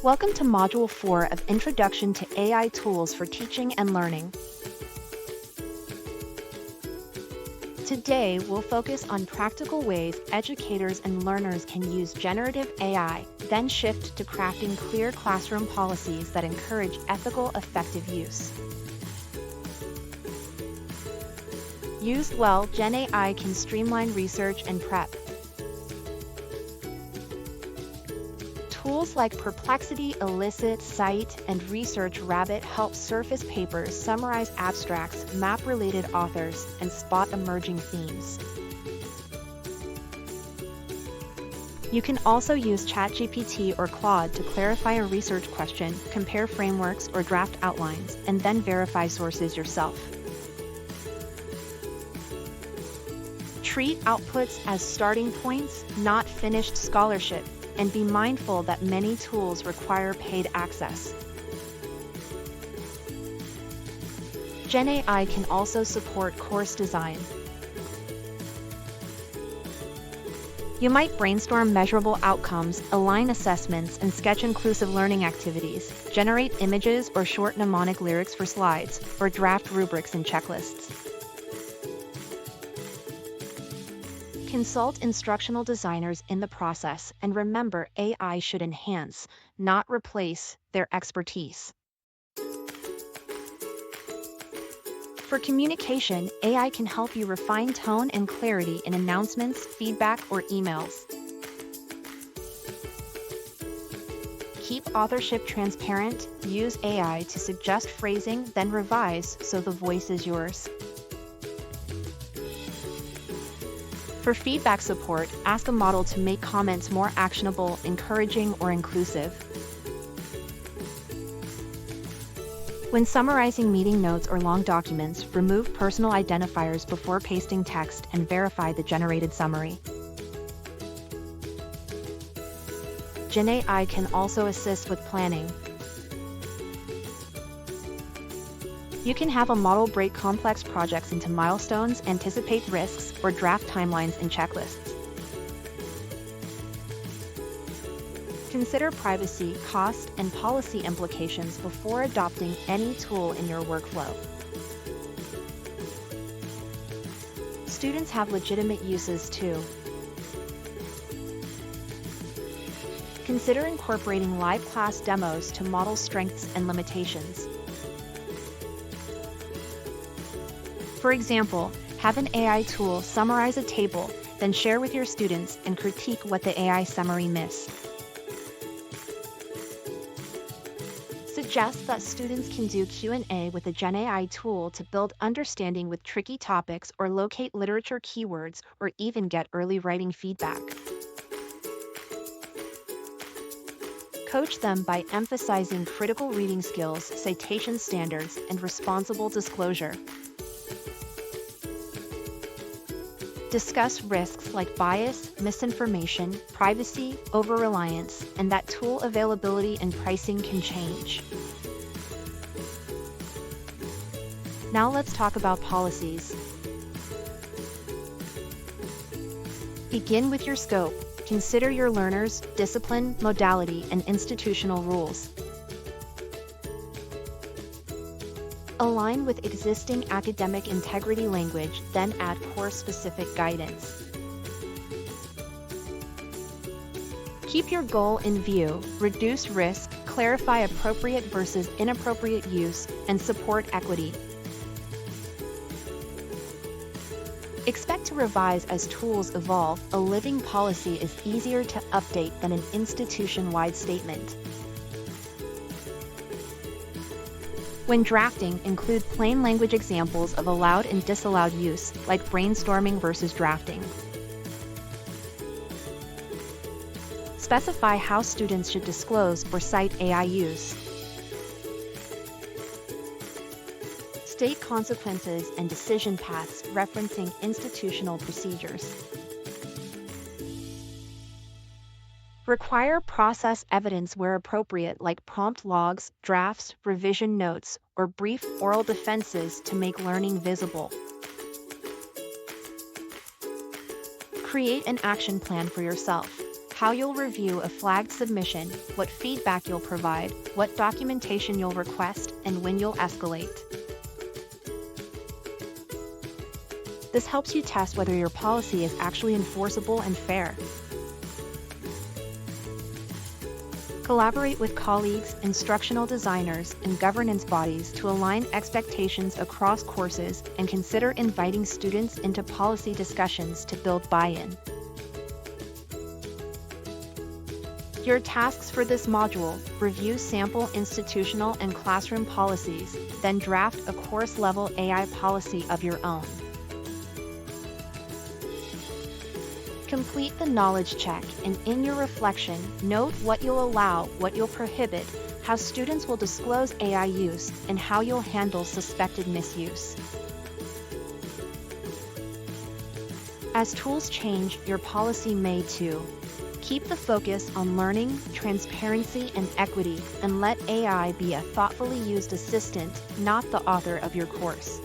Welcome to Module 4 of Introduction to AI Tools for Teaching and Learning. Today, we'll focus on practical ways educators and learners can use generative AI, then shift to crafting clear classroom policies that encourage ethical, effective use. Used well, Gen AI can streamline research and prep. Tools like Perplexity, Elicit, Cite, and Research Rabbit help surface papers, summarize abstracts, map related authors, and spot emerging themes. You can also use ChatGPT or Claude to clarify a research question, compare frameworks or draft outlines, and then verify sources yourself. Treat outputs as starting points, not finished scholarship, and be mindful that many tools require paid access. Gen AI can also support course design. You might brainstorm measurable outcomes, align assessments, and sketch inclusive learning activities, generate images or short mnemonic lyrics for slides, or draft rubrics and checklists. Consult instructional designers in the process, and remember, AI should enhance, not replace, their expertise. For communication, AI can help you refine tone and clarity in announcements, feedback, or emails. Keep authorship transparent. Use AI to suggest phrasing, then revise so the voice is yours. For feedback support, ask a model to make comments more actionable, encouraging, or inclusive. When summarizing meeting notes or long documents, remove personal identifiers before pasting text and verify the generated summary. Gen AI can also assist with planning. You can have a model break complex projects into milestones, anticipate risks, or draft timelines and checklists. Consider privacy, cost, and policy implications before adopting any tool in your workflow. Students have legitimate uses too. Consider incorporating live class demos to model strengths and limitations. For example, have an AI tool summarize a table, then share with your students and critique what the AI summary missed. Suggest that students can do Q&A with a Gen AI tool to build understanding with tricky topics or locate literature keywords or even get early writing feedback. Coach them by emphasizing critical reading skills, citation standards, and responsible disclosure. Discuss risks like bias, misinformation, privacy, over-reliance, and that tool availability and pricing can change. Now let's talk about policies. Begin with your scope. Consider your learners, discipline, modality, and institutional rules. Align with existing academic integrity language, then add course-specific guidance. Keep your goal in view, reduce risk, clarify appropriate versus inappropriate use, and support equity. Expect to revise as tools evolve. A living policy is easier to update than an institution-wide statement. When drafting, include plain language examples of allowed and disallowed use, like brainstorming versus drafting. Specify how students should disclose or cite AI use. State consequences and decision paths referencing institutional procedures. Require process evidence where appropriate, like prompt logs, drafts, revision notes, or brief oral defenses to make learning visible. Create an action plan for yourself. how you'll review a flagged submission, what feedback you'll provide, what documentation you'll request, and when you'll escalate. This helps you test whether your policy is actually enforceable and fair. Collaborate with colleagues, instructional designers, and governance bodies to align expectations across courses, and consider inviting students into policy discussions to build buy-in. Your tasks for this module: review sample institutional and classroom policies, then draft a course-level AI policy of your own. Complete the knowledge check, and in your reflection, note what you'll allow, what you'll prohibit, how students will disclose AI use, and how you'll handle suspected misuse. As tools change, your policy may too. Keep the focus on learning, transparency, and equity, and let AI be a thoughtfully used assistant, not the author of your course.